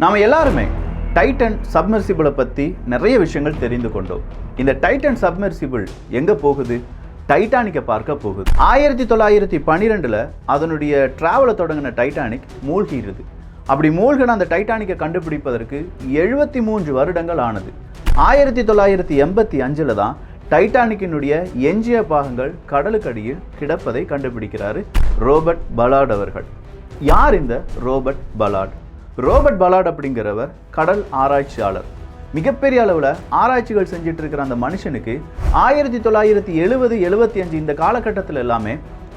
நாம் எல்லாருமே டைட்டன் சப்மர்சிபிளை பற்றி நிறைய விஷயங்கள் தெரிந்து கொண்டோம். இந்த டைட்டன் சப்மர்சிபிள் எங்கே போகுது? டைட்டானிக்கை பார்க்க போகுது. 1912 அதனுடைய டிராவலை தொடங்கின டைட்டானிக் மூழ்கிடுது. அப்படி மூழ்கின அந்த டைட்டானிக்கை கண்டுபிடிப்பதற்கு 73 வருடங்கள் ஆனது. 1985 தான் டைட்டானிக்கினுடைய எஞ்சிய பாகங்கள் கடலுக்கடியில் கிடப்பதை கண்டுபிடிக்கிறாரு ரோபர்ட் பலார்ட் அவர்கள். யார் இந்த ரோபர்ட் பலார்ட்? ரோபர்ட் பலார்ட் அப்படிங்கிறவர் கடல் ஆராய்ச்சியாளர். மிகப்பெரிய அளவில் ஆராய்ச்சிகள் செஞ்சுட்டு இருக்கிற அந்த மனுஷனுக்கு 1970-75 இந்த காலகட்டத்தில் எல்லாமே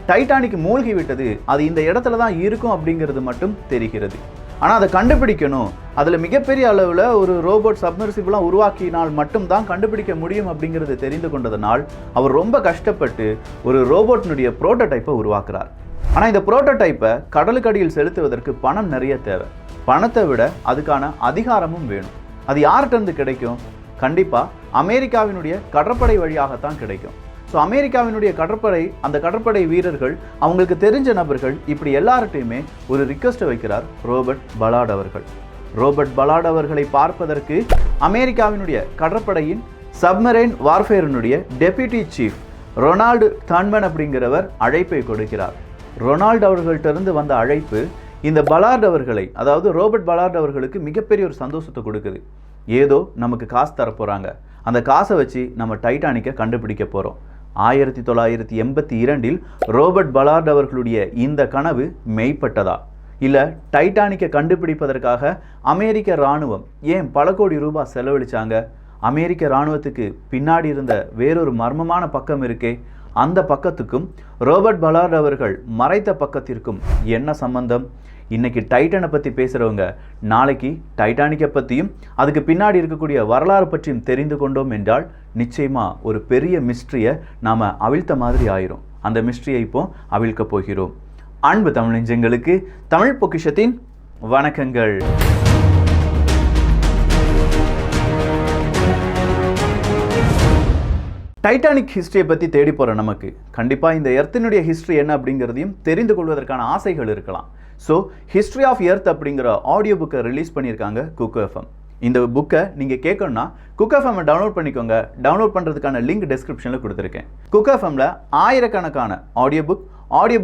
டைட்டானிக் மூழ்கி விட்டது, அது இந்த இடத்துல தான் இருக்கும் அப்படிங்கிறது மட்டும் தெரிகிறது. ஆனால் அதை கண்டுபிடிக்கணும், அதில் மிகப்பெரிய அளவில் ஒரு ரோபோட் சப்மர்சிபிளாக உருவாக்கினால் மட்டும்தான் கண்டுபிடிக்க முடியும் அப்படிங்கிறது தெரிந்து கொண்டதனால் அவர் ரொம்ப கஷ்டப்பட்டு ஒரு ரோபோட்டினுடைய புரோட்டோடைப்பை உருவாக்குறார். ஆனால் இந்த புரோட்டோடைப்பை கடலுக்கடியில் செலுத்துவதற்கு பணம் நிறைய தேவை. பணத்தை விட அதுக்கான அதிகாரமும் வேணும். அது யார்கிட்ட கிடைக்கும்? கண்டிப்பாக அமெரிக்காவினுடைய கடற்படை வழியாகத்தான் கிடைக்கும். ஸோ அமெரிக்காவினுடைய அந்த கடற்படை வீரர்கள், அவங்களுக்கு தெரிஞ்ச நபர்கள், இப்படி எல்லார்ட்டையுமே ஒரு ரிக்வெஸ்ட்டை வைக்கிறார் ரோபர்ட் பலார்ட் அவர்கள். ரோபர்ட் பலார்ட் அவர்களை பார்ப்பதற்கு அமெரிக்காவினுடைய கடற்படையின் சப்மரைன் வார்ஃபேரினுடைய டெப்யூட்டி சீஃப் ரொனால்டு தன்மன் அப்படிங்கிறவர் அழைப்பை கொடுக்கிறார். ரொனால்டு அவர்கள்ட்டிருந்து வந்த அழைப்பு இந்த பலார்ட் அவர்களை, அதாவது ரோபர்ட் பலார்ட் அவர்களுக்கு மிகப்பெரிய ஒரு சந்தோஷத்தை கொடுக்குது. ஏதோ நமக்கு காசு தரப்போகிறாங்க, அந்த காசை வச்சு நம்ம டைட்டானிக்கை கண்டுபிடிக்க போகிறோம். 1982 ரோபர்ட் பலார்ட் அவர்களுடைய இந்த கனவு மெய்ப்பட்டதா? இல்லை டைட்டானிக்கை கண்டுபிடிப்பதற்காக அமெரிக்க இராணுவம் ஏன் பல கோடி ரூபாய் செலவழிச்சாங்க? அமெரிக்க இராணுவத்துக்கு பின்னாடி இருந்த வேறொரு மர்மமான பக்கம் இருக்கே, அந்த பக்கத்துக்கும் ரோபர்ட் பலார்ட் அவர்கள் மறைத்த பக்கத்திற்கும் என்ன சம்பந்தம்? இன்னைக்கு டைட்டனை பற்றி பேசுகிறவங்க நாளைக்கு டைட்டானிக்கை பற்றியும் அதுக்கு பின்னாடி இருக்கக்கூடிய வரலாறு பற்றியும் தெரிந்து கொண்டோம் என்றால் நிச்சயமாக ஒரு பெரிய மிஸ்ட்ரியை நாம் அவிழ்த்த மாதிரி ஆயிரும். அந்த மிஸ்ட்ரியை இப்போ அவிழ்க்க போகிறோம். அன்பு தமிழ் நெஞ்சங்களுக்கு தமிழ் பொக்கிஷத்தின் வணக்கங்கள். டைட்டானிக் ஹிஸ்ட்ரியை பற்றி தேடி போகிற நமக்கு கண்டிப்பாக இந்த எர்த்தினுடைய ஹிஸ்ட்ரி என்ன அப்படிங்கிறதையும் தெரிந்து கொள்வதற்கான ஆசைகள் இருக்கலாம். ஸோ ஹிஸ்ட்ரி ஆஃப் எர்த் அப்படிங்கிற ஆடியோ புக்கை ரிலீஸ் பண்ணியிருக்காங்க குக் எஃப்எம். இந்த புக்கை நீங்கள் கேட்கணுன்னா குக் எஃப்எம்மை டவுன்லோட் பண்ணிக்கோங்க. டவுன்லோட் பண்ணுறதுக்கான லிங்க் டிஸ்கிரிப்ஷனில் கொடுத்துருக்கேன். குக் எஃப்எம்மில் ஆயிரக்கணக்கான ஆடியோ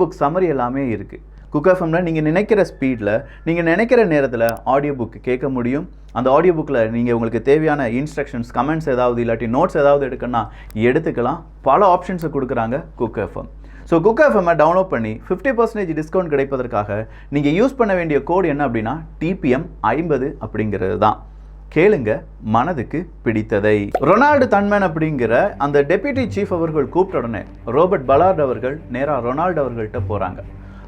புக் சம்மரி எல்லாமே இருக்குது. குக் எஃப்எம்மில் நீங்கள் நினைக்கிற ஸ்பீடில், நீங்கள் நினைக்கிற நேரத்தில் ஆடியோ புக் கேட்க முடியும். அந்த ஆடியோ புக்கில் நீங்கள் உங்களுக்கு தேவையான இன்ஸ்ட்ரக்ஷன்ஸ், கமெண்ட்ஸ் ஏதாவது இல்லாட்டி நோட்ஸ் ஏதாவது எடுக்கணும்னா எடுத்துக்கலாம். பல ஆப்ஷன்ஸை கொடுக்குறாங்க குக் எஃப்எம். ஸோ குக் எஃப்எம்மை டவுன்லோட் பண்ணி 50% டிஸ்கவுண்ட் கிடைப்பதற்காக நீங்கள் யூஸ் பண்ண வேண்டிய கோடு என்ன அப்படின்னா TPM 50 அப்படிங்கிறது தான். கேளுங்க மனதுக்கு பிடித்ததை. ரொனால்டு தன்மன் அப்படிங்கிற அந்த டெப்யூட்டி சீஃப் அவர்கள் கூப்பிட்ட உடனே ரோபர்ட் பலார்ட் அவர்கள் நேராக ரொனால்டு அவர்கள்ட்ட போகிறாங்க.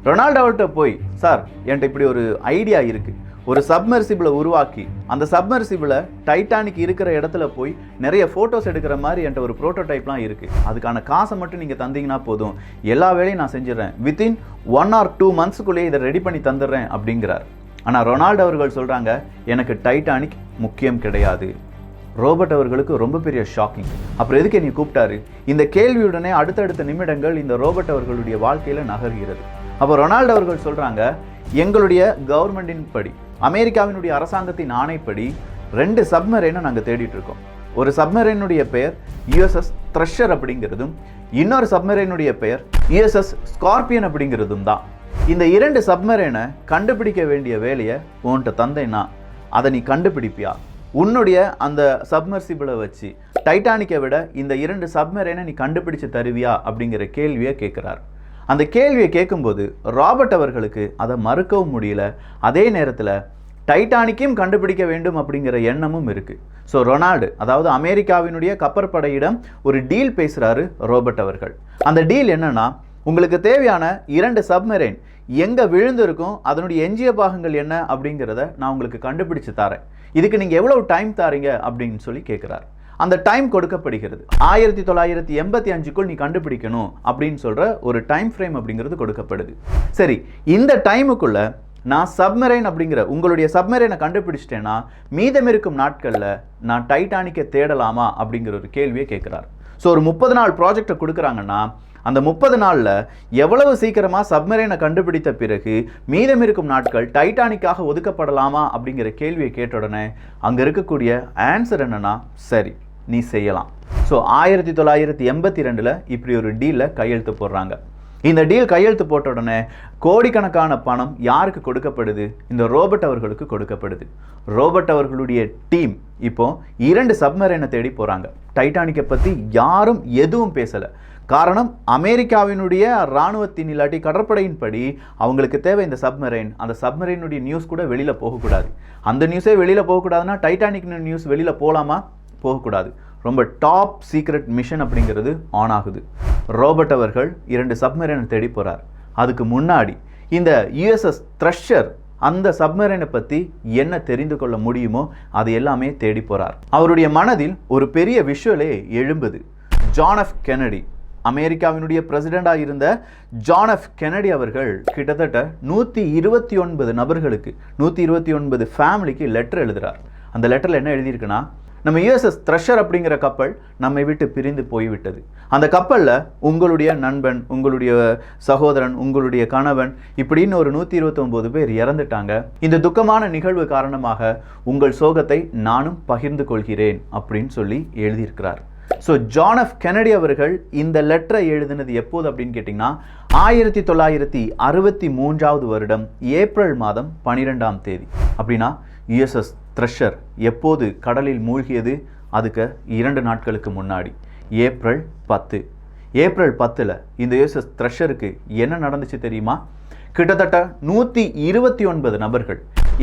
ரொனால்டு அவர்கிட்ட போய், சார் என்கிட்ட இப்படி ஒரு ஐடியா இருக்குது, ஒரு சப்மர்சிபிளை உருவாக்கி அந்த சப்மர்சிபிளை டைட்டானிக் இருக்கிற இடத்துல போய் நிறைய ஃபோட்டோஸ் எடுக்கிற மாதிரி என்கிட்ட ஒரு ப்ரோட்டோடைப்லாம் இருக்குது, அதுக்கான காசை மட்டும் நீங்கள் தந்தீங்கன்னா போதும், எல்லா வேலையும் நான் செஞ்சிடறேன், வித்தின் 1 or 2 monthsக்குள்ளேயே இதை ரெடி பண்ணி தந்துடுறேன் அப்படிங்கிறார். ஆனால் ரொனால்டு அவர்கள் சொல்கிறாங்க, எனக்கு டைட்டானிக் முக்கியம் கிடையாது. ரோபர்ட் அவர்களுக்கு ரொம்ப பெரிய ஷாக்கிங். அப்புறம் எதுக்கு என்னை கூப்பிட்டாரு? இந்த கேள்வியுடனே அடுத்தடுத்த நிமிடங்கள் இந்த ரோபர்ட் அவர்களுடைய வாழ்க்கையில் நகர்கிறது. அப்போ ரொனால்டு அவர்கள் சொல்கிறாங்க, எங்களுடைய கவர்மெண்டின் படி, அமெரிக்காவினுடைய அரசாங்கத்தின் ஆணைப்படி 2 சப்மரைனை நாங்கள் தேடிட்டு இருக்கோம். ஒரு சப்மரைனுடைய பெயர் USS த்ரெஷர் அப்படிங்கிறதும், இன்னொரு சப்மரைனுடைய பெயர் USS ஸ்கார்பியன் அப்படிங்கிறதும் தான். இந்த 2 சப்மரைனை கண்டுபிடிக்க வேண்டிய வேலையை உன்கிட்ட தந்தேன்னா அதை நீ கண்டுபிடிப்பியா? உன்னுடைய அந்த சப்மர்சிபிளை வச்சு டைட்டானிக்கை விட இந்த 2 சப்மரைனை நீ கண்டுபிடிச்சு தருவியா அப்படிங்கிற கேள்வியை கேட்குறார். அந்த கேள்வியை கேட்கும்போது ராபர்ட் அவர்களுக்கு அதை மறுக்கவும் முடியல. அதே நேரத்தில் டைட்டானிக்கையும் கண்டுபிடிக்க வேண்டும் அப்படிங்கிற எண்ணமும் இருக்குது. ஸோ ரொனால்டு, அதாவது அமெரிக்காவினுடைய கப்பற்படையிடம் ஒரு டீல் பேசுகிறாரு ரோபர்ட் அவர்கள். அந்த டீல் என்னன்னா, உங்களுக்கு தேவையான 2 சப்மரைன் எங்கே விழுந்திருக்கும், அதனுடைய எஞ்சிய பாகங்கள் என்ன அப்படிங்கிறத நான் உங்களுக்கு கண்டுபிடிச்சு தரேன், இதுக்கு நீங்கள் எவ்வளவு டைம் தாரீங்க அப்படின்னு சொல்லி கேட்குறாரு. அந்த டைம் கொடுக்கப்படுகிறது. 1985க்குள் நீ கண்டுபிடிக்கணும் அப்படின்னு சொல்கிற ஒரு டைம் ஃப்ரேம் அப்படிங்கிறது கொடுக்கப்படுது. சரி, இந்த டைமுக்குள்ள நான் சப்மரைன் அப்படிங்கிற உங்களுடைய சப்மரைனை கண்டுபிடிச்சிட்டேன்னா மீதம் இருக்கும் நாட்களில் நான் டைட்டானிக்கை தேடலாமா அப்படிங்கிற ஒரு கேள்வியை கேட்குறார். ஸோ ஒரு 30 நாள் ப்ராஜெக்டை கொடுக்குறாங்கன்னா அந்த 30 நாளில் எவ்வளவு சீக்கிரமாக சப்மரைனை கண்டுபிடித்த பிறகு மீதம் இருக்கும் நாட்கள் டைட்டானிக்காக ஒதுக்கப்படலாமா அப்படிங்கிற கேள்வியை கேட்ட உடனே அங்கே இருக்கக்கூடிய ஆன்சர் என்னன்னா, சரி நீ செய்யலாம். ஸோ 1982 இப்படி ஒரு டீலில் கையெழுத்து போடுறாங்க. இந்த டீல் கையெழுத்து போட்ட உடனே கோடிக்கணக்கான பணம் யாருக்கு கொடுக்கப்படுது? இந்த ரோபர்ட் அவர்களுக்கு கொடுக்கப்படுது. ரோபர்ட் அவர்களுடைய டீம் இப்போ 2 சப்மரைனை தேடி போகிறாங்க. டைட்டானிக்கை பற்றி யாரும் எதுவும் பேசலை. காரணம், அமெரிக்காவினுடைய இராணுவத்தின் இல்லாட்டி கடற்படையின் படி அவங்களுக்கு தேவை இந்த சப்மரைன். அந்த சப்மரைனுடைய நியூஸ் கூட வெளியில் போகக்கூடாது. அந்த நியூஸே வெளியில் போகக்கூடாதுன்னா டைட்டானிக் நியூஸ் வெளியில் போகலாமா? போகக்கூடாது. ரொம்ப டாப் சீக்ரெட் மிஷன் அப்படிங்கிறது ஆன் ஆகுது. ரோபர்ட் அவர்கள் 2 சப்மரைனை தேடி போகிறார். அதுக்கு முன்னாடி இந்த யுஎஸ்எஸ் த்ரஷர் அந்த சப்மரைனை பற்றி என்ன தெரிந்து கொள்ள முடியுமோ அது எல்லாமே தேடி போகிறார். அவருடைய மனதில் ஒரு பெரிய விஷுவலே எழும்புது. ஜான் எஃப் கென்னடி, அமெரிக்காவினுடைய பிரசிடெண்டாக இருந்த ஜான் எஃப் கென்னடி அவர்கள் கிட்டத்தட்ட 129 நபர்களுக்கு 129 ஃபேமிலிக்கு லெட்டர் எழுதுகிறார். அந்த லெட்டரில் என்ன எழுதியிருக்குன்னா, நம்ம யுஎஸ்எஸ் த்ரஷர் அப்படிங்கிற கப்பல் நம்மை விட்டு பிரிந்து போய்விட்டது. அந்த கப்பலில் உங்களுடைய நண்பன், உங்களுடைய சகோதரன், உங்களுடைய கணவன் இப்படின்னு ஒரு 129 பேர் இறந்துட்டாங்க. இந்த துக்கமான நிகழ்வு காரணமாக உங்கள் சோகத்தை நானும் பகிர்ந்து கொள்கிறேன் அப்படின்னு சொல்லி எழுதியிருக்கிறார். ஸோ ஜான் எஃப் கென்னடி அவர்கள் இந்த லெட்டரை எழுதினது எப்போது அப்படின்னு கேட்டிங்கன்னா 1963 வருடம் ஏப்ரல் மாதம் 12ஆம் தேதி. அப்படின்னா யுஎஸ்எஸ் த்ரஷர் எப்போது கடலில் மூழ்கியது? அதுக்கு 2 நாட்களுக்கு முன்னாடி ஏப்ரல் 10. ஏப்ரல் 10 இந்த யுஎஸ்எஸ் த்ரஷருக்கு என்ன நடந்துச்சு தெரியுமா? கிட்டத்தட்ட 129 நபர்கள்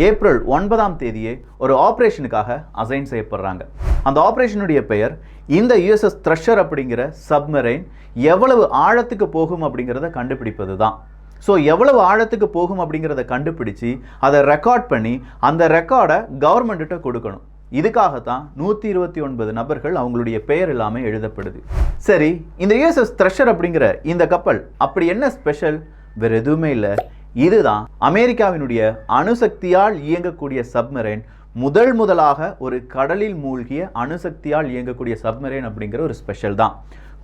ஏப்ரல் 9ஆம் தேதியே ஒரு ஆப்ரேஷனுக்காக அசைன் செய்யப்படுறாங்க. அந்த ஆப்ரேஷனுடைய பெயர் இந்த யுஎஸ்எஸ் த்ரஷர் அப்படிங்கிற சப்மரைன் எவ்வளவு ஆழத்துக்கு போகும் அப்படிங்கிறத கண்டுபிடிப்பது தான். ஸோ எவ்வளவு ஆழத்துக்கு போகும் அப்படிங்கிறத கண்டுபிடிச்சு அதை ரெக்கார்ட் பண்ணி அந்த ரெக்கார்டை கவர்மெண்ட்டிட்ட கொடுக்கணும். இதுக்காகத்தான் 129 நபர்கள் அவங்களுடைய பெயர் எல்லாமே எழுதப்படுது. சரி, இந்த யுஎஸ்எஸ் த்ரஷர் அப்படிங்கிற இந்த கப்பல் அப்படி என்ன ஸ்பெஷல்? வேறு எதுவுமே இல்லை. இதுதான் அமெரிக்காவினுடைய அணுசக்தியால் இயங்கக்கூடிய சப்மரைன். முதலாக ஒரு கடலில் மூழ்கிய அணுசக்தியால் இயங்கக்கூடிய சப்மரைன் அப்படிங்கிற ஒரு ஸ்பெஷல் தான்.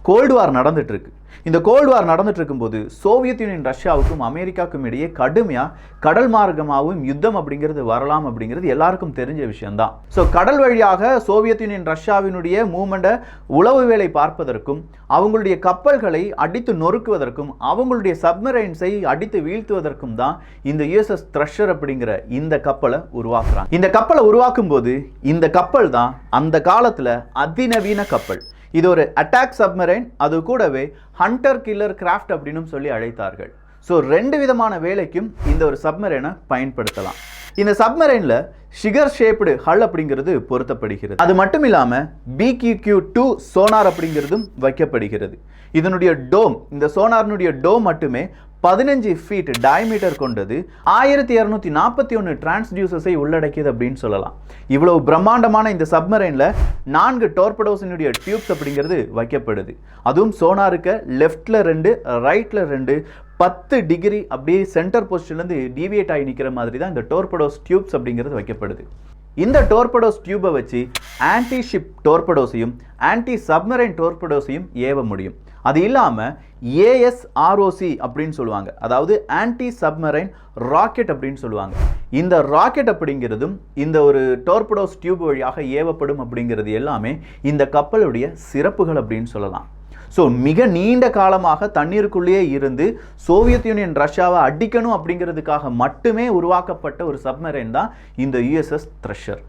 கோல்டு வார் நடந்துட்டு இருக்கு. இந்த கோல்டு வார் நடந்துட்டு இருக்கும்போது சோவியத் யூனியன் ரஷ்யாவுக்கும் அமெரிக்காவுக்கும் இடையே கடுமையாக கடல் மார்க்கமாகவும் யுத்தம் அப்படிங்கிறது வரலாம் அப்படிங்கிறது எல்லாருக்கும் தெரிஞ்ச விஷயம்தான். ஸோ கடல் வழியாக சோவியத் யூனியன் ரஷ்யாவினுடைய மூவ்மெண்ட்டை உளவு வேலை பார்ப்பதற்கும் அவங்களுடைய கப்பல்களை அடித்து நொறுக்குவதற்கும் அவங்களுடைய சப்மரைன்ஸை அடித்து வீழ்த்துவதற்கும் தான் இந்த யுஎஸ்எஸ் த்ரஷர் அப்படிங்கிற இந்த கப்பலை உருவாக்குறாங்க. இந்த கப்பலை உருவாக்கும் போது இந்த கப்பல் தான் அந்த காலத்தில் அதிநவீன கப்பல். இது ஒரு அட்டாக் சப்மரைன், அது கூடவே ஹண்டர் கில்லர் கிராஃப்ட் அப்படின்னு சொல்லி அழைத்தார்கள். ஸோ 2 விதமான வேலைக்கும் இந்த ஒரு சப்மரைனை பயன்படுத்தலாம். இந்த சப்மரைனில் ஷிகர் ஷேப்டு ஹல் அப்படிங்கிறது பொருத்தப்படுகிறது. அது மட்டும் இல்லாமல் BQQ-2 சோனார் அப்படிங்கிறதும் வைக்கப்படுகிறது. இதனுடைய டோம், இந்த சோனாரினுடைய டோம் மட்டுமே 15 ஃபீட் டயமீட்டர் கொண்டது. 1241 டிரான்ஸ்டியூசர்ஸை உள்ளடக்கியது அப்படின்னு சொல்லலாம். இவ்வளவு பிரம்மாண்டமான இந்த சப்மரைனில் 4 டோர்படோஸினுடைய டியூப்ஸ் அப்படிங்கிறது வைக்கப்படுது. அதுவும் சோனாருக்கு லெஃப்டில் 2, ரைட்டில் 2, 10 டிகிரி அப்படியே சென்டர் பொசிஷன்லேருந்து டீவியேட் ஆகி நிற்கிற மாதிரி தான் இந்த டோர்படோஸ் டியூப்ஸ் அப்படிங்கிறது வைக்கப்படுது. இந்த டோர்படோஸ் டியூபை வச்சு ஆன்டி ஷிப் டோர்படோஸையும் ஆன்டி சப்மரைன் டோர்படோஸையும் ஏவ முடியும். அது இல்லாமல் ASROC அப்படின்னு சொல்லுவாங்க, அதாவது ஆன்டி சப்மரைன் ராக்கெட் அப்படின்னு சொல்லுவாங்க. இந்த ராக்கெட் அப்படிங்கிறதும் இந்த ஒரு டோர்படோஸ் டியூப் வழியாக ஏவப்படும் அப்படிங்கிறது எல்லாமே இந்த கப்பலுடைய சிறப்புகள் அப்படின்னு சொல்லலாம். ஸோ மிக நீண்ட காலமாக தண்ணீருக்குள்ளேயே இருந்து சோவியத் யூனியன் ரஷ்யாவை அடிக்கணும் அப்படிங்கிறதுக்காக மட்டுமே உருவாக்கப்பட்ட ஒரு சப்மரைன் தான் இந்த யுஎஸ்எஸ் த்ரஷர்.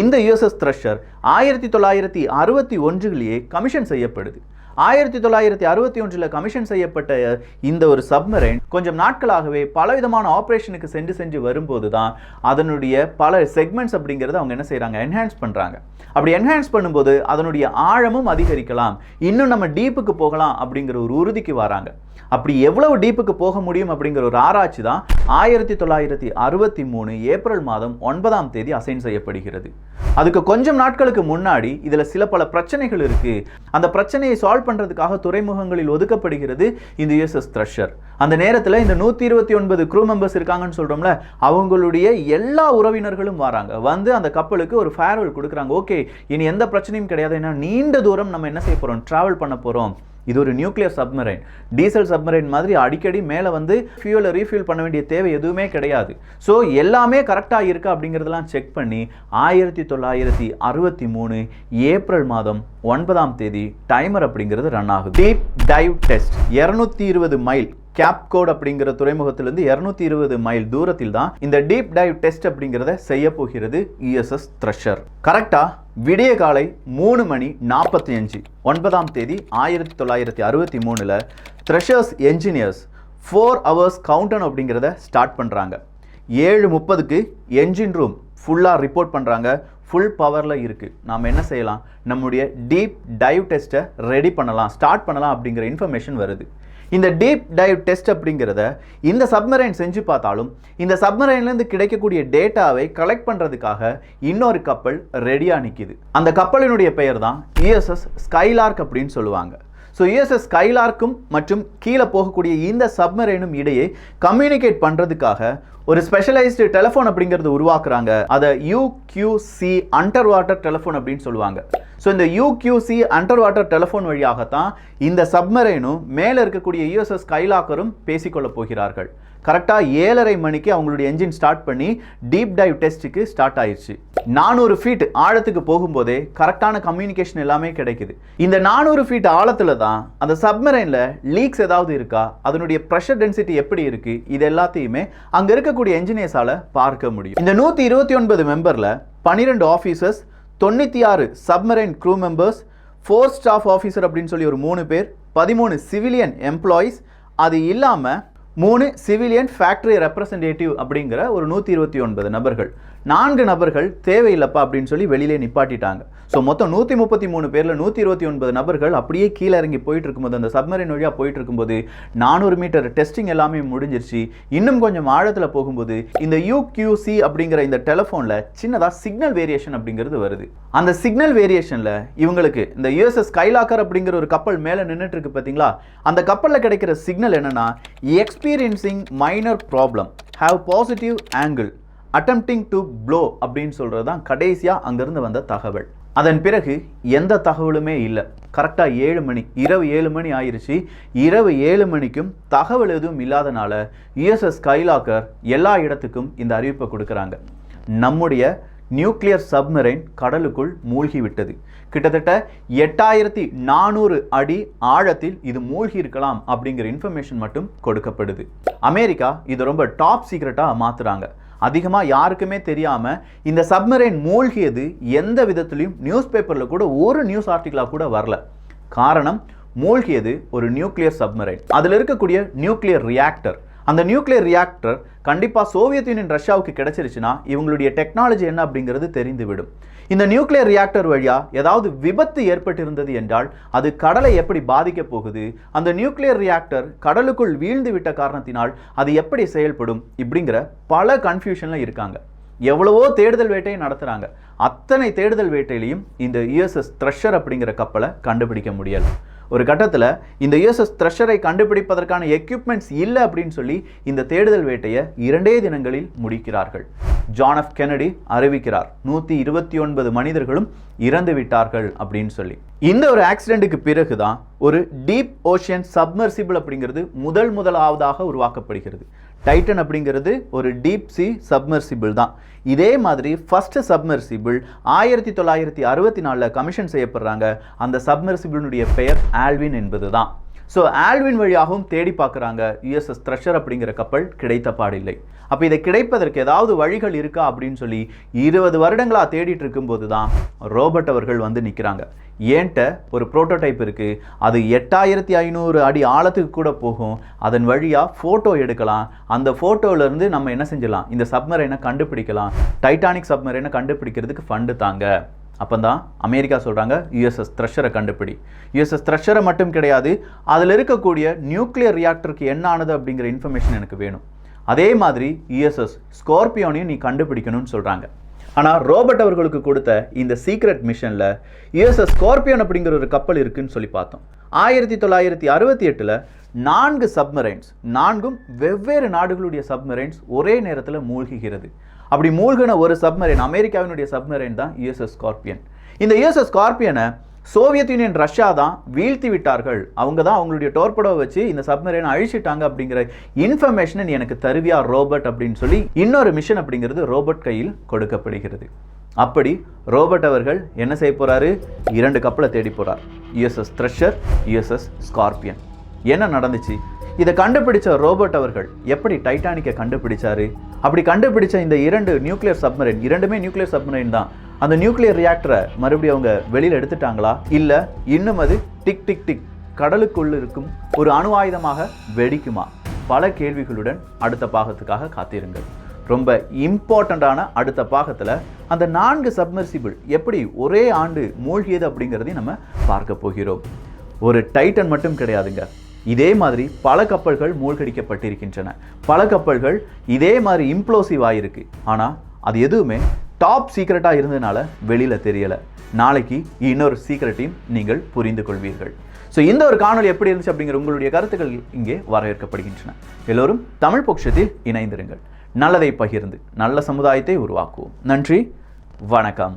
இந்த யுஎஸ்எஸ் த்ரஷர் 1961 கமிஷன் செய்யப்படுது. 1961 கமிஷன் செய்யப்பட்ட இந்த ஒரு சப்மரைன் கொஞ்சம் நாட்களாகவே பலவிதமான ஆப்ரேஷனுக்கு சென்று வரும்போது தான் அதனுடைய பல செக்மெண்ட்ஸ் அப்படிங்கிறத அவங்க என்ன செய்கிறாங்க, என்ஹான்ஸ் பண்ணுறாங்க. அப்படி என்ஹான்ஸ் பண்ணும்போது அதனுடைய ஆழமும் அதிகரிக்கலாம், இன்னும் நம்ம டீப்புக்கு போகலாம் அப்படிங்கிற ஒரு உறுதிக்கு வராங்க. அப்படி எவ்வளவு டீப்புக்கு போக முடியும் அப்படிங்கிற ஒரு ஆராய்ச்சி தான் 1963 ஏப்ரல் மாதம் 9ஆம் தேதி அசைன் செய்யப்படுகிறது. அதுக்கு கொஞ்சம் நாட்களுக்கு முன்னாடி இதுல சில பல பிரச்சனைகள் இருக்கு. அந்த பிரச்சனையை சால்வ் பண்றதுக்காக துறைமுகங்களில் ஒதுக்கப்படுகிறது இந்த USS த்ரஷர். அந்த நேரத்தில் இந்த 129 க்ரூ மெம்பர்ஸ் இருக்காங்கன்னு சொல்றோம்ல, அவங்களுடைய எல்லா உறவினர்களும் வராங்க. வந்து அந்த கப்பலுக்கு ஒரு ஃபேர்வெல் கொடுக்குறாங்க. ஓகே, இனி எந்த பிரச்சனையும் கிடையாது, ஏன்னா நீண்ட தூரம் நம்ம என்ன செய்ய போறோம், டிராவல் பண்ண போறோம். இது ஒரு நியூக்ளியர் சப்மரைன், டீசல் சப்மரைன் மாதிரி அடிக்கடி மேலே வந்து ஃபியூலை ரீஃபில் பண்ண வேண்டிய தேவை எதுவுமே கிடையாது. ஸோ எல்லாமே கரெக்டாக இருக்கா அப்படிங்கிறதெல்லாம் செக் பண்ணி 1963 ஏப்ரல் மாதம் 9ஆம் தேதி டைமர் அப்படிங்கிறது ரன் ஆகுது. Deep dive test 220 mile Cape Cod அப்படிங்கிற துறைமுகத்திலிருந்து 220 மைல் தூரத்தில் தான் இந்த டீப் டைவ் டெஸ்ட் அப்படிங்கிறத செய்ய போகிறது USS த்ரஷர். கரெக்டா விடிய காலை 3:45 9ஆம் தேதி 1963 த்ரஷர்ஸ் என்ஜினியர்ஸ் 4 hours கவுண்டவுன் அப்படிங்கிறத ஸ்டார்ட் பண்ணுறாங்க. 7:30க்கு என்ஜின் ரூம் ஃபுல்லாக ரிப்போர்ட் பண்ணுறாங்க, ஃபுல் பவரில் இருக்குது. நாம் என்ன செய்யலாம், நம்முடைய டீப் டைவ் டெஸ்ட்டை ரெடி பண்ணலாம், ஸ்டார்ட் பண்ணலாம் அப்படிங்கிற இன்ஃபர்மேஷன் வருது. இந்த டீப் டைவ் டெஸ்ட் அப்படிங்கிறத இந்த சப்மரைன் செஞ்சு பார்த்தாலும் இந்த சப்மரைன்லேருந்து கிடைக்கக்கூடிய டேட்டாவை கலெக்ட் பண்ணுறதுக்காக இன்னொரு கப்பல் ரெடியாக நிற்கிது. அந்த கப்பலினுடைய பெயர் தான் USS ஸ்கைலார்க் அப்படின்னு சொல்லுவாங்க. ஸோ USS ஸ்கைலார்க்கும் மற்றும் கீழே போகக்கூடிய இந்த சப்மரைனும் இடையே கம்யூனிகேட் பண்ணுறதுக்காக ஒரு ஸ்பெஷலைஸ்டு டெலிஃபோன் அப்படிங்கிறது உருவாக்குறாங்க. அதை UQC அண்டர் வாட்டர் டெலிஃபோன் அப்படின்னு சொல்லுவாங்க. ஸோ இந்த UQC அண்டர் வாட்டர் டெலிஃபோன் வழியாகத்தான் இந்த சப்மரைனும் மேலே இருக்கக்கூடிய USS ஸ்கைலார்க்கரும் பேசிக்கொள்ள போகிறார்கள். கரெக்டாக 7:30 மணிக்கு அவங்களுடைய என்ஜின் ஸ்டார்ட் பண்ணி டீப் டைவ் டெஸ்ட்டுக்கு ஸ்டார்ட் ஆயிடுச்சு. 400 ஃபீட் ஆழத்துக்கு போகும்போதே கரெக்டான கம்யூனிகேஷன் எல்லாமே கிடைக்குது. இந்த 400 ஃபீட் ஆழத்தில் தான் அந்த சப்மரைனில் லீக்ஸ் ஏதாவது இருக்கா, அதனுடைய ப்ரெஷர் டென்சிட்டி எப்படி இருக்குது, இது எல்லாத்தையுமே அங்கே இருக்கக்கூடிய என்ஜினியர்ஸால் பார்க்க முடியும். இந்த 129 மெம்பரில் 12 officers, 96 submarine crew members, 4 staff officer அப்படின்னு சொல்லி ஒரு 3 பேர், 13 சிவிலியன் எம்ப்ளாயீஸ், அது இல்லாமல் 3 சிவிலியன் ஃபேக்டரி ரெப்ரசன்டேட்டிவ் அப்படிங்கிற ஒரு 129 நபர்கள். 4 நபர்கள் தேவையில்லைப்பா அப்படின்னு சொல்லி வெளியிலே நிப்பாட்டிட்டாங்க. ஸோ மொத்தம் 133 பேரில் 129 நபர்கள் அப்படியே கீழே இறங்கி போயிட்டு இருக்கும்போது, அந்த சப்மரைன் வழியாக போயிட்டு இருக்கும்போது 400 மீட்டர் டெஸ்டிங் எல்லாமே முடிஞ்சிருச்சு. இன்னும் கொஞ்சம் ஆழத்தில் போகும்போது இந்த UQC அப்படிங்கிற இந்த டெலிஃபோனில் சின்னதாக சிக்னல் வேரியேஷன் அப்படிங்கிறது வருது. அந்த சிக்னல் வேரியேஷனில் இவங்களுக்கு இந்த USS ஸ்கைலார்க்கர் அப்படிங்கிற ஒரு கப்பல் மேலே நின்றுட்டு இருக்கு பார்த்தீங்களா, அந்த கப்பலில் கிடைக்கிற சிக்னல் என்னன்னா, experiencing minor problem, have positive angle, attempting to blow அப்படின்னு சொல்கிறது தான் கடைசியாக அங்கேருந்து வந்த தகவல். அதன் பிறகு எந்த தகவலுமே இல்லை. கரெக்டாக 7 மணி, இரவு 7 மணி ஆயிடுச்சு. இரவு 7 மணிக்கும் தகவல் எதுவும் இல்லாதனால USS ஸ்கைலார்க்கர் எல்லா இடத்துக்கும் இந்த அறிவிப்பை கொடுக்குறாங்க. நம்முடைய நியூக்ளியர் சப்மரைன் கடலுக்குள் மூழ்கி விட்டது. கிட்டத்தட்ட 8400 அடி ஆழத்தில் இது மூழ்கி இருக்கலாம் அப்படிங்கிற இன்ஃபர்மேஷன் மட்டும் கொடுக்கப்படுது. அமெரிக்கா இது ரொம்ப டாப் சீக்ரெட்டாக மாற்றுறாங்க. அதிகமாக யாருக்குமே தெரியாமல் இந்த சப்மரைன் மூழ்கியது எந்த விதத்துலையும் நியூஸ் பேப்பரில் கூட ஒரு நியூஸ் ஆர்டிக்கலாக கூட வரல. காரணம், மூழ்கியது ஒரு நியூக்ளியர் சப்மரைன். அதில் இருக்கக்கூடிய நியூக்ளியர் ரியாக்டர், அந்த நியூக்ளியர் ரியாக்டர் கண்டிப்பாக சோவியத் யூனியன் ரஷ்யாவுக்கு கிடைச்சிருச்சுன்னா இவங்களுடைய டெக்னாலஜி என்ன அப்படிங்கிறது தெரிந்துவிடும். இந்த நியூக்ளியர் ரியாக்டர் வழியாக ஏதாவது விபத்து ஏற்பட்டிருந்தது என்றால் அது கடலை எப்படி பாதிக்க போகுது, அந்த நியூக்ளியர் ரியாக்டர் கடலுக்குள் வீழ்ந்து விட்ட காரணத்தினால் அது எப்படி செயல்படும், இப்படிங்கிற பல கன்ஃபியூஷனில் இருக்காங்க. எவ்வளவோ தேடுதல் வேட்டையை நடத்துகிறாங்க. அத்தனை தேடுதல் வேட்டையிலையும் இந்த USS த்ரஷர் அப்படிங்கிற கப்பலை கண்டுபிடிக்க முடியலை. ஒரு கட்டத்தில் இந்த USS த்ரஷரை கண்டுபிடிப்பதற்கான எக்யூப்மெண்ட்ஸ் இல்லை அப்படின்னு சொல்லி இந்த தேடுதல் வேட்டையை 2 தினங்களில் முடிக்கிறார்கள். ஜான் எஃப் கென்னடி அறிவிக்கிறார் 129 மனிதர்களும் இறந்து விட்டார்கள் அப்படின்னு சொல்லி. இந்த ஒரு ஆக்சிடென்ட்டுக்கு பிறகுதான் ஒரு டீப் ஓஷன் சப்மர்சிபிள் அப்படிங்கிறது முதலாவதாக உருவாக்கப்படுகிறது. டைட்டன் அப்படிங்கிறது ஒரு டீப் சி சப்மர்சிபிள் தான். இதே மாதிரி ஃபர்ஸ்ட் சப்மர்சிபிள் 1964 கமிஷன் செய்யப்படுறாங்க. அந்த சப்மர்சிபிளுடைய பெயர் ஆல்வின் என்பது தான். ஸோ ஆல்வின் வழியாகவும் தேடி பார்க்குறாங்க. USS த்ரஷர் அப்படிங்கிற கப்பல் கிடைத்த பாடில்லை. அப்போ இதை கிடைப்பதற்கு ஏதாவது வழிகள் இருக்கா அப்படின்னு சொல்லி 20 வருடங்களாக தேடிட்டு இருக்கும்போது தான் ரோபர்ட் அவர்கள் வந்து நிற்கிறாங்க. ஏன்ட்ட ஒரு ப்ரோட்டோடைப் இருக்குது, அது 8500 அடி ஆழத்துக்கு கூட போகும், அதன் வழியாக ஃபோட்டோ எடுக்கலாம், அந்த ஃபோட்டோவிலேருந்து நம்ம என்ன செஞ்சலாம், இந்த சப்மரைனை கண்டுபிடிக்கலாம், டைட்டானிக் சப்மரைனை கண்டுபிடிக்கிறதுக்கு ஃபண்டு தாங்க. அப்போ தான் அமெரிக்கா சொல்கிறாங்க USS த்ரஷரை கண்டுபிடி. USS த்ரஷரை மட்டும் கிடையாது, அதில் இருக்கக்கூடிய நியூக்ளியர் ரியாக்டருக்கு என்ன ஆனது அப்படிங்கிற இன்ஃபர்மேஷன் எனக்கு வேணும். அதே மாதிரி USS ஸ்கார்பியோனையும் நீ கண்டுபிடிக்கணும்னு சொல்கிறாங்க. ஆனால் ரோபர்ட் அவர்களுக்கு கொடுத்த இந்த சீக்ரெட் மிஷனில் யுஎஸ்எஸ் ஸ்கார்பியன் அப்படிங்கிற ஒரு கப்பல் இருக்குன்னு சொல்லி பார்த்தோம். 1968 4 சப்மரைன்ஸ், 4ம் வெவ்வேறு நாடுகளுடைய சப்மரைன்ஸ் ஒரே நேரத்தில் மூழ்குகிறது. அப்படி மூழ்கின ஒரு சப்மரைன், அமெரிக்காவினுடைய சப்மரைன் தான் யுஎஸ்எஸ் ஸ்கார்பியன். இந்த யுஎஸ்எஸ் ஸ்கார்பியனை சோவியத் யூனியன், ரஷ்யா தான் வீழ்த்தி விட்டார்கள். அவங்க தான் அவங்களுடைய டோர்படோவை வச்சு இந்த சப்மரைனை அழிச்சிட்டாங்க அப்படிங்கிற இன்ஃபர்மேஷனை எனக்கு தருவியா ரோபர்ட் அப்படின்னு சொல்லி இன்னொரு மிஷன் அப்படிங்கிறது ரோபர்ட் கையில் கொடுக்கப்படுகிறது. அப்படி ரோபர்ட் அவர்கள் என்ன செய்ய போறாரு? 2 கப்பலை தேடி போறார். USS thresher, USS scorpion. என்ன நடந்துச்சு? இதை கண்டுபிடிச்ச ரோபர்ட் அவர்கள் எப்படி டைட்டானிக்கை கண்டுபிடிச்சாரு? அப்படி கண்டுபிடிச்ச இந்த 2 நியூக்ளியர் சப்மரைன், 2மே நியூக்ளியர் சப்மரைன் தான், அந்த நியூக்ளியர் ரியாக்டரை மறுபடியும் அவங்க வெளியில் எடுத்துட்டாங்களா? இல்லை இன்னும் அது டிக் டிக் டிக் கடலுக்குள் இருக்கும் ஒரு அணு ஆயுதமாக வெடிக்குமா? பல கேள்விகளுடன் அடுத்த பாகத்துக்காக காத்திருங்கள். ரொம்ப இம்பார்ட்டண்ட்டான அடுத்த பாகத்தில் அந்த 4 சப்மர்சிபிள் எப்படி ஒரே ஆண்டு மூழ்கியது அப்படிங்கிறதையும் நம்ம பார்க்க போகிறோம். ஒரு டைட்டன் மட்டும் கிடையாதுங்க, இதே மாதிரி பல கப்பல்கள் மூழ்கடிக்கப்பட்டிருக்கின்றன. பல கப்பல்கள் இதே மாதிரி இம்ப்ளோசிவ் ஆகிருக்கு. ஆனால் அது எதுவுமே டாப் சீக்ரெட்டாக இருந்ததுனால வெளியில் தெரியலை. நாளைக்கு இன்னொரு சீக்ரெட்டையும் நீங்கள் புரிந்து கொள்வீர்கள். ஸோ இந்த ஒரு காணொலி எப்படி இருந்துச்சு அப்படிங்கிற உங்களுடைய கருத்துக்கள் இங்கே வரவேற்கப்படுகின்றன. எல்லோரும் தமிழ் பொக்கிஷத்தில் இணைந்திருங்கள். நல்லதை பகிர்ந்து நல்ல சமுதாயத்தை உருவாக்குவோம். நன்றி, வணக்கம்.